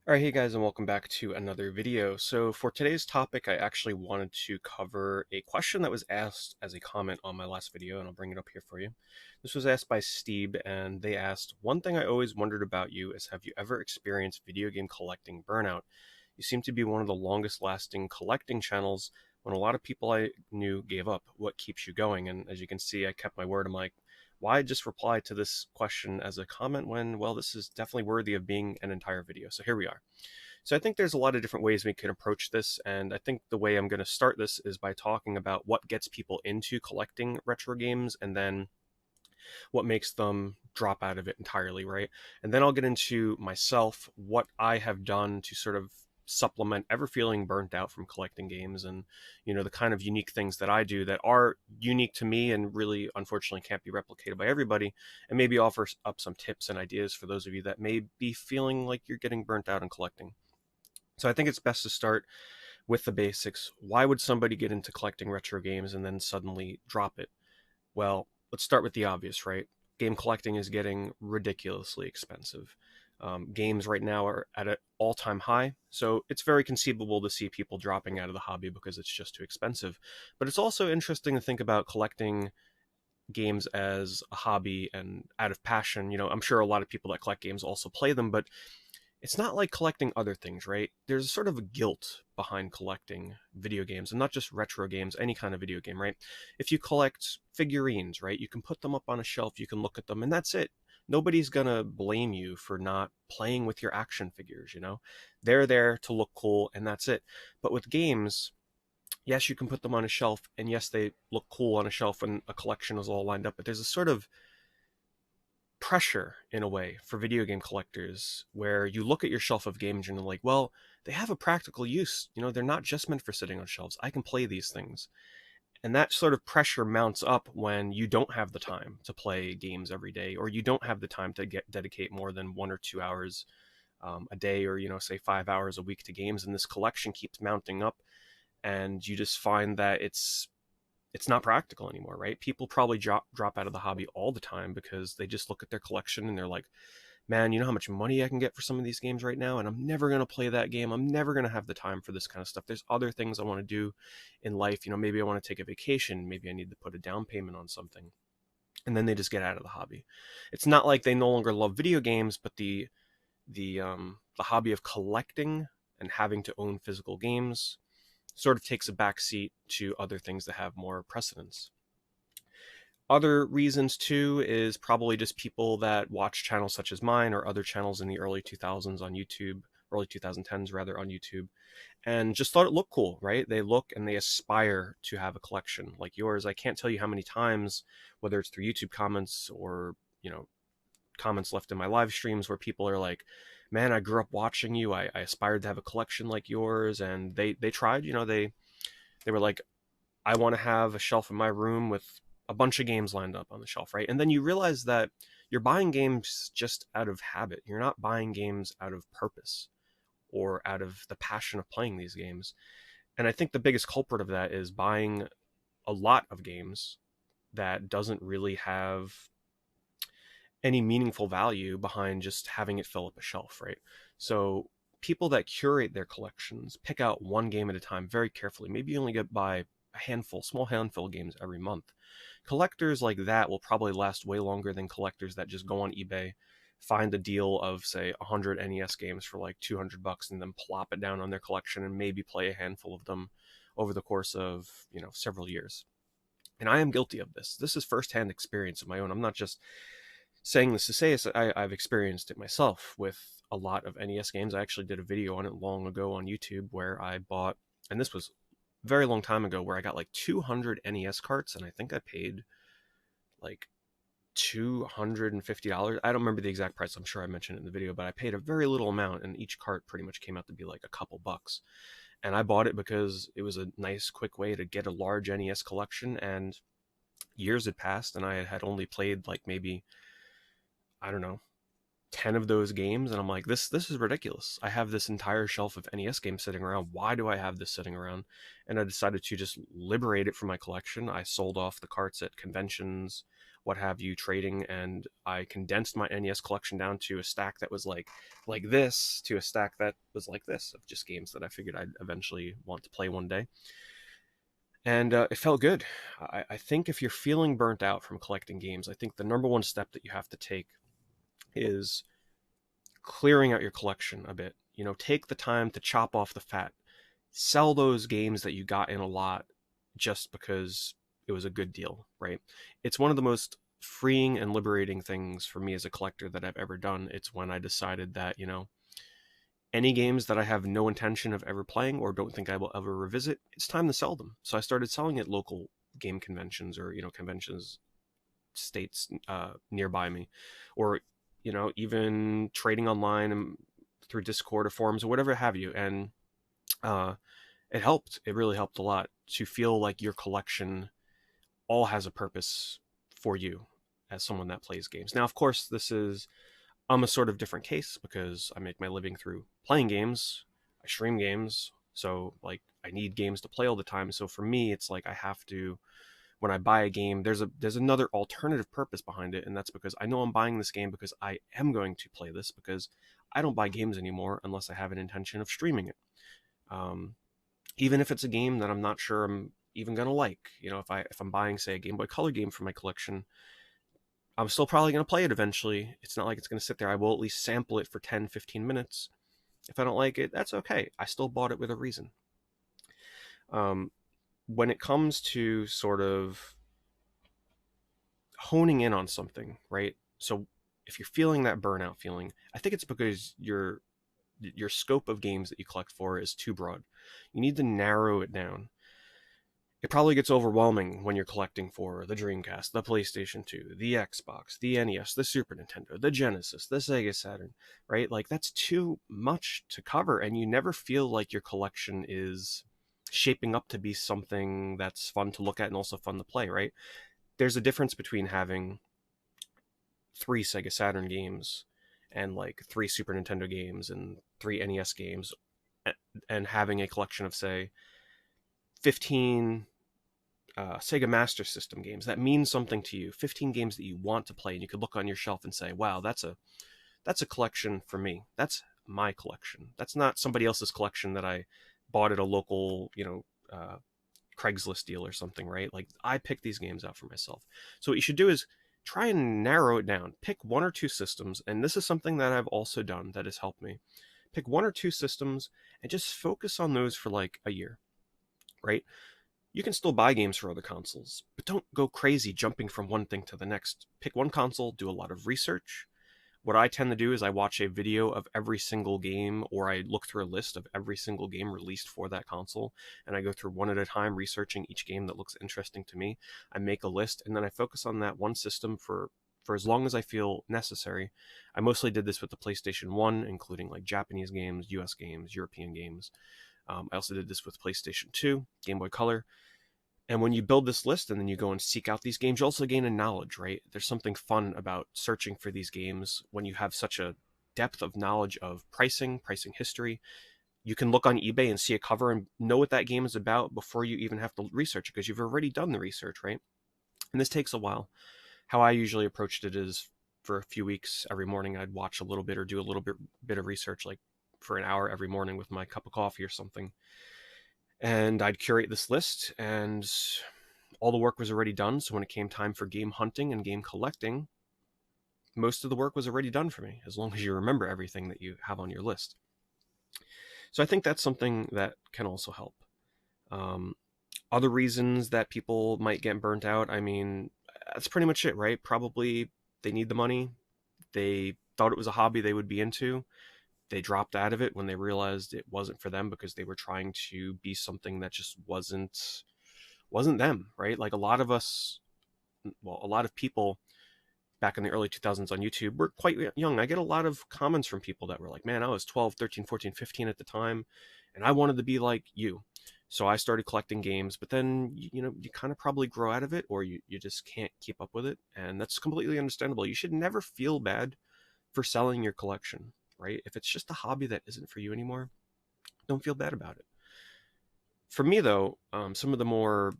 Alright, hey guys, and welcome back to another video. So for today's topic, I actually wanted to cover a question that was asked as a comment on my last video, and I'll bring it up here for you. This was asked by Steve, and they asked, "One thing I always wondered about you is have you ever experienced video game collecting burnout? You seem to be one of the longest lasting collecting channels when a lot of people I knew gave up. What keeps you going?" And as you can see, I kept my word. I'm like, why just reply to this question as a comment when, well, this is definitely worthy of being an entire video. So here we are. So I think there's a lot of different ways we can approach this, and I think the way I'm going to start this is by talking about what gets people into collecting retro games and then what makes them drop out of it entirely, right? And then I'll get into myself, what I have done to sort of supplement ever feeling burnt out from collecting games, and the kind of unique things that I do that are unique to me and really unfortunately can't be replicated by everybody, and maybe offer up some tips and ideas for those of you that may be feeling like you're getting burnt out in collecting. So I think it's best to start with the basics. Why would somebody get into collecting retro games and then suddenly drop it? Well, let's start with the obvious, right? Game collecting is getting ridiculously expensive. Games right now are at an all-time high, so it's very conceivable to see people dropping out of the hobby because it's just too expensive. But it's also interesting to think about collecting games as a hobby and out of passion. I'm sure a lot of people that collect games also play them, but it's not like collecting other things, right? There's sort of a guilt behind collecting video games, and not just retro games, any kind of video game, right? If you collect figurines, right, you can put them up on a shelf, you can look at them, and that's it. Nobody's gonna blame you for not playing with your action figures. They're there to look cool, and that's it. But with games, yes, you can put them on a shelf, and yes, they look cool on a shelf when a collection is all lined up, but there's a sort of pressure in a way for video game collectors where you look at your shelf of games and you're like, well, they have a practical use. They're not just meant for sitting on shelves. I can play these things. And that sort of pressure mounts up when you don't have the time to play games every day, or you don't have the time to dedicate more than 1 or 2 hours a day, or say 5 hours a week to games. And this collection keeps mounting up, and you just find that it's not practical anymore, right? People probably drop out of the hobby all the time because they just look at their collection and they're like, man, you know how much money I can get for some of these games right now, and I'm never going to play that game. I'm never going to have the time for this kind of stuff. There's other things I want to do in life. Maybe I want to take a vacation. Maybe I need to put a down payment on something. And then they just get out of the hobby. It's not like they no longer love video games, but the hobby of collecting and having to own physical games sort of takes a backseat to other things that have more precedence. Other reasons too is probably just people that watch channels such as mine or other channels in the early 2000s on YouTube, early 2010s rather, on YouTube, and just thought it looked cool, right? They look and they aspire to have a collection like yours. I can't tell you how many times, whether it's through YouTube comments or, comments left in my live streams, where people are like, man, I grew up watching you. I aspired to have a collection like yours. And they tried, they were like, I want to have a shelf in my room with a bunch of games lined up on the shelf, right? And then you realize that you're buying games just out of habit. You're not buying games out of purpose or out of the passion of playing these games. And I think the biggest culprit of that is buying a lot of games that doesn't really have any meaningful value behind just having it fill up a shelf, right? So people that curate their collections pick out one game at a time very carefully. Maybe you only get by a handful, small handful of games every month. Collectors like that will probably last way longer than collectors that just go on eBay, find a deal of say 100 NES games for like $200 and then plop it down on their collection and maybe play a handful of them over the course of, several years. And I am guilty of this. This is firsthand experience of my own. I'm not just saying this to say is I've experienced it myself with a lot of NES games. I actually did a video on it long ago on YouTube where I bought, and this was a very long time ago, where I got like 200 NES carts, and I think I paid like $250. I don't remember the exact price. I'm sure I mentioned it in the video, but I paid a very little amount, and each cart pretty much came out to be like a couple bucks. And I bought it because it was a nice, quick way to get a large NES collection. And years had passed, and I had only played like maybe, I don't know, 10 of those games, and I'm like, this is ridiculous. I have this entire shelf of NES games sitting around. Why do I have this sitting around? And I decided to just liberate it from my collection. I sold off the carts at conventions what have you, trading, and I condensed my NES collection down to a stack that was like this to a stack that was like this of just games that I figured I'd eventually want to play one day. And it felt good. I think if you're feeling burnt out from collecting games, I think the number one step that you have to take is clearing out your collection a bit. You know, take the time to chop off the fat. Sell those games that you got in a lot just because it was a good deal, right? It's one of the most freeing and liberating things for me as a collector that I've ever done. It's when I decided that, you know, any games that I have no intention of ever playing or don't think I will ever revisit, it's time to sell them. So I started selling at local game conventions or, you know, conventions states nearby me, or, you know, even trading online and through Discord or forums or whatever have you. And uh, it helped. It really helped a lot to feel like your collection all has a purpose for you as someone that plays games. Now, of course, I'm a sort of different case because I make my living through playing games. I stream games, so like I need games to play all the time. So for me, it's like I have to, when I buy a game, there's another alternative purpose behind it, and that's because I know I'm buying this game because I am going to play this, because I don't buy games anymore unless I have an intention of streaming it. Um, Even if it's a game that I'm not sure I'm even gonna like, you know, if I'm buying, say, a Game Boy Color game for my collection, I'm still probably gonna play it eventually. It's not like it's gonna sit there. I will at least sample it for 10, 15 minutes. If I don't like it, that's okay. I still bought it with a reason. Um, when it comes to sort of honing in on something, right? So if you're feeling that burnout feeling, I think it's because your scope of games that you collect for is too broad. You need to narrow it down. It probably gets overwhelming when you're collecting for the Dreamcast, the PlayStation 2, the Xbox, the NES, the Super Nintendo, the Genesis, the Sega Saturn, right? Like that's too much to cover, and you never feel like your collection is shaping up to be something that's fun to look at and also fun to play, right? There's a difference between having 3 Sega Saturn games and like 3 Super Nintendo games and 3 NES games, and having a collection of, say, 15 Sega Master System games that mean something to you, 15 games that you want to play, and you could look on your shelf and say, wow, that's a collection for me. That's my collection. That's not somebody else's collection that I bought at a local, you know, Craigslist deal or something, right? Like I picked these games out for myself. So what you should do is try and narrow it down. Pick 1 or 2 systems, and this is something that I've also done that has helped me. Pick 1 or 2 systems and just focus on those for like a year, right? You can still buy games for other consoles, but don't go crazy jumping from one thing to the next. Pick one console, do a lot of research. What I tend to do is I watch a video of every single game, or I look through a list of every single game released for that console, and I go through one at a time, researching each game that looks interesting to me. I make a list, and then I focus on that one system for as long as I feel necessary. I mostly did this with the PlayStation 1, including like Japanese games, US games, European games. I also did this with PlayStation 2, Game Boy Color. And when you build this list and then you go and seek out these games, you also gain a knowledge, right? There's something fun about searching for these games when you have such a depth of knowledge of pricing history. You can look on eBay and see a cover and know what that game is about before you even have to research it, because you've already done the research, right? And this takes a while. How I usually approached it is for a few weeks, every morning I'd watch a little bit or do a little bit of research, like for an hour every morning with my cup of coffee or something. And I'd curate this list, and all the work was already done. So when it came time for game hunting and game collecting, most of the work was already done for me, as long as you remember everything that you have on your list. So I think that's something that can also help. Um, Other reasons that people might get burnt out, I mean, that's pretty much it, right? Probably they need the money. They thought it was a hobby they would be into. They dropped out of it when they realized it wasn't for them, because they were trying to be something that just wasn't them, right? Like a lot of us, well, a lot of people back in the early 2000s on YouTube were quite young. I get a lot of comments from people that were like, man, I was 12, 13, 14, 15 at the time, and I wanted to be like you. So I started collecting games, but then, you know, you kind of probably grow out of it, or you just can't keep up with it. And that's completely understandable. You should never feel bad for selling your collection, right? If it's just a hobby that isn't for you anymore, don't feel bad about it. For me, though, some of the more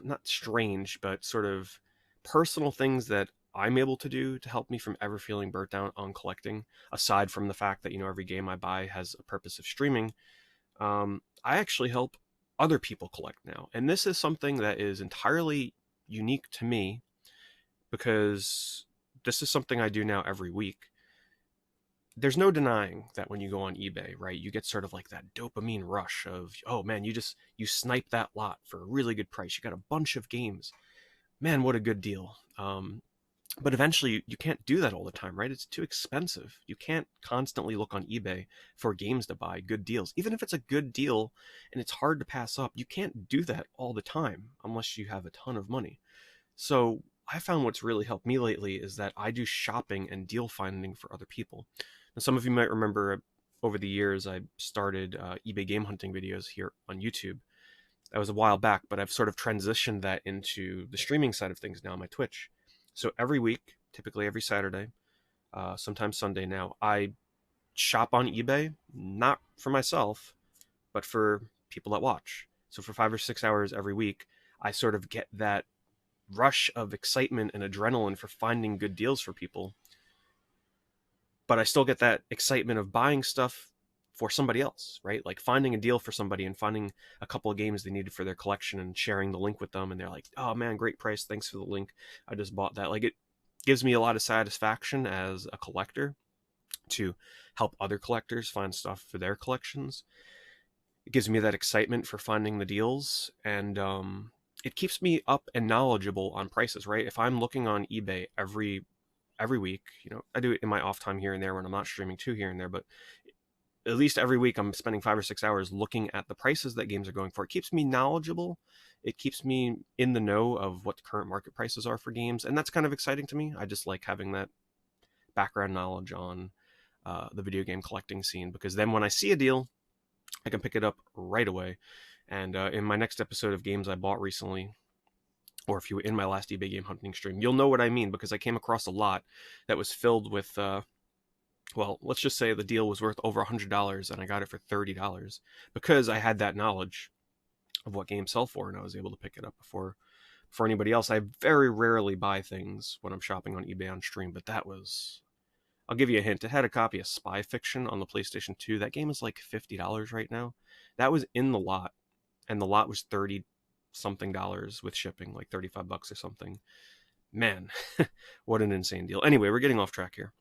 not strange, but sort of personal things that I'm able to do to help me from ever feeling burnt out on collecting, aside from the fact that, every game I buy has a purpose of streaming. I actually help other people collect now. And this is something that is entirely unique to me because this is something I do now every week. There's no denying that when you go on eBay, right, you get sort of like that dopamine rush of, oh man, you snipe that lot for a really good price. You got a bunch of games. Man, what a good deal. But eventually you can't do that all the time, right? It's too expensive. You can't constantly look on eBay for games to buy, good deals. Even if it's a good deal and it's hard to pass up, you can't do that all the time unless you have a ton of money. So I found what's really helped me lately is that I do shopping and deal finding for other people. Now, some of you might remember over the years I started eBay game hunting videos here on YouTube. That was a while back, but I've sort of transitioned that into the streaming side of things now on my Twitch. So every week, typically every Saturday, sometimes Sunday now, I shop on eBay, not for myself, but for people that watch. So for 5 or 6 hours every week, I sort of get that rush of excitement and adrenaline for finding good deals for people. But I still get that excitement of buying stuff for somebody else, right? Like finding a deal for somebody and finding a couple of games they needed for their collection and sharing the link with them. And they're like, oh man, great price. Thanks for the link. I just bought that. Like, it gives me a lot of satisfaction as a collector to help other collectors find stuff for their collections. It gives me that excitement for finding the deals, and it keeps me up and knowledgeable on prices, right? If I'm looking on eBay every week, I do it in my off time here and there when I'm not streaming too here and there, but at least every week I'm spending 5 or 6 hours looking at the prices that games are going for. It keeps me knowledgeable. It keeps me in the know of what the current market prices are for games, and that's kind of exciting to me. I just like having that background knowledge on the video game collecting scene, because then when I see a deal, I can pick it up right away. And in my next episode of games I bought recently, or if you were in my last eBay game hunting stream, you'll know what I mean, because I came across a lot that was filled with well, let's just say the deal was worth over $100 and I got it for $30 because I had that knowledge of what games sell for, and I was able to pick it up before anybody else. I very rarely buy things when I'm shopping on eBay on stream, but that was, I'll give you a hint. It had a copy of Spy Fiction on the PlayStation 2. That game is like $50 right now. That was in the lot, and the lot was 30 something dollars with shipping, like 35 bucks or something. Man, what an insane deal. Anyway, we're getting off track here.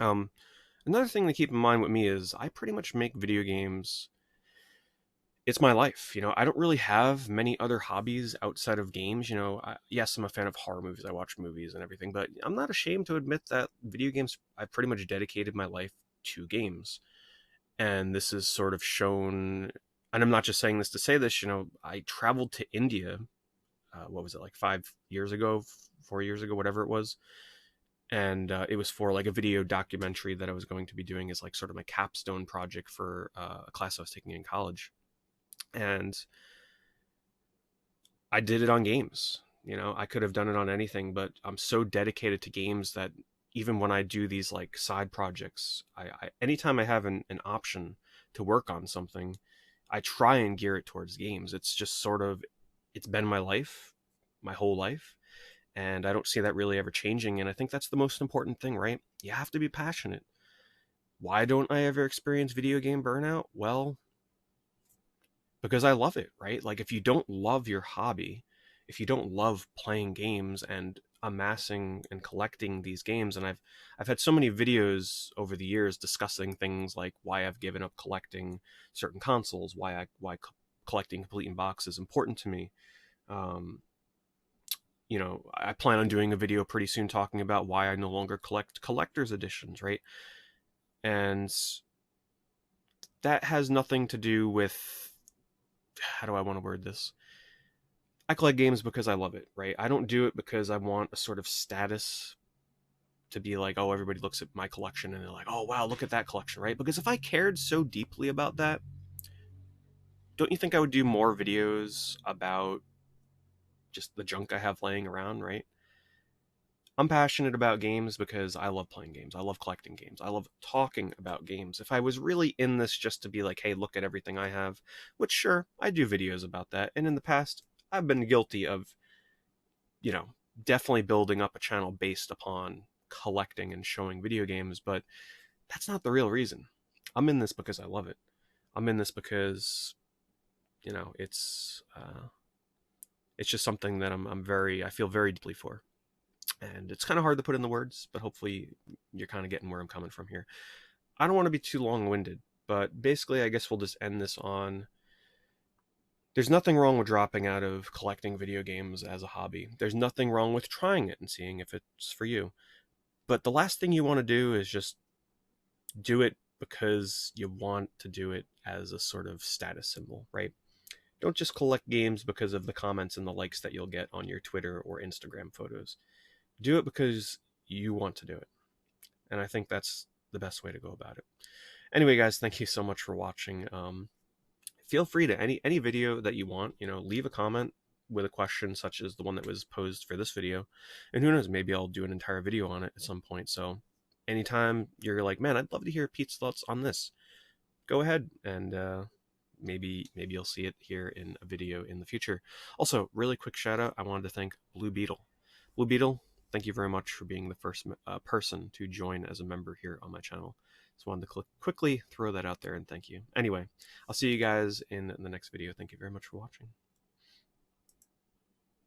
Another thing to keep in mind with me is I pretty much make video games. It's my life. I don't really have many other hobbies outside of games. Yes, I'm a fan of horror movies. I watch movies and everything, but I'm not ashamed to admit that video games, I pretty much dedicated my life to games. And this is sort of shown, and I'm not just saying this to say this, I traveled to India, what was it, like 5 years ago, 4 years ago, whatever it was. And it was for like a video documentary that I was going to be doing as like sort of my capstone project for a class I was taking in college. And I did it on games. I could have done it on anything, but I'm so dedicated to games that even when I do these like side projects, I anytime I have an option to work on something, I try and gear it towards games. It's just sort of, it's been my life, my whole life. And I don't see that really ever changing. And I think that's the most important thing, right? You have to be passionate. Why don't I ever experience video game burnout? Well, because I love it, right? Like, if you don't love your hobby, if you don't love playing games and amassing and collecting these games, and I've had so many videos over the years discussing things like why I've given up collecting certain consoles, why collecting complete in box is important to me. I plan on doing a video pretty soon talking about why I no longer collect collector's editions, right? And that has nothing to do with, how do I want to word this? I collect games because I love it, right? I don't do it because I want a sort of status to be like, oh, everybody looks at my collection and they're like, oh, wow, look at that collection, right? Because if I cared so deeply about that, don't you think I would do more videos about just the junk I have laying around, right? I'm passionate about games because I love playing games. I love collecting games. I love talking about games. If I was really in this just to be like, hey, look at everything I have, which sure, I do videos about that. And in the past, I've been guilty of, you know, definitely building up a channel based upon collecting and showing video games, but that's not the real reason. I'm in this because I love it. I'm in this because, you know, it's just something that I feel very deeply for. And it's kind of hard to put in the words, but hopefully you're kind of getting where I'm coming from here. I don't want to be too long-winded, but basically I guess we'll just end this on, there's nothing wrong with dropping out of collecting video games as a hobby. There's nothing wrong with trying it and seeing if it's for you. But the last thing you want to do is just do it because you want to do it as a sort of status symbol, right? Don't just collect games because of the comments and the likes that you'll get on your Twitter or Instagram photos. Do it because you want to do it. And I think that's the best way to go about it. Anyway, guys, thank you so much for watching. Feel free to any video that you want, you know, leave a comment with a question such as the one that was posed for this video. And who knows, maybe I'll do an entire video on it at some point. So anytime you're like, man, I'd love to hear Pete's thoughts on this, go ahead and maybe you'll see it here in a video in the future. Also, really quick shout out, I wanted to thank Blue Beetle. Blue Beetle, thank you very much for being the first person to join as a member here on my channel. Just wanted to quickly throw that out there and thank you. Anyway, I'll see you guys in the next video. Thank you very much for watching.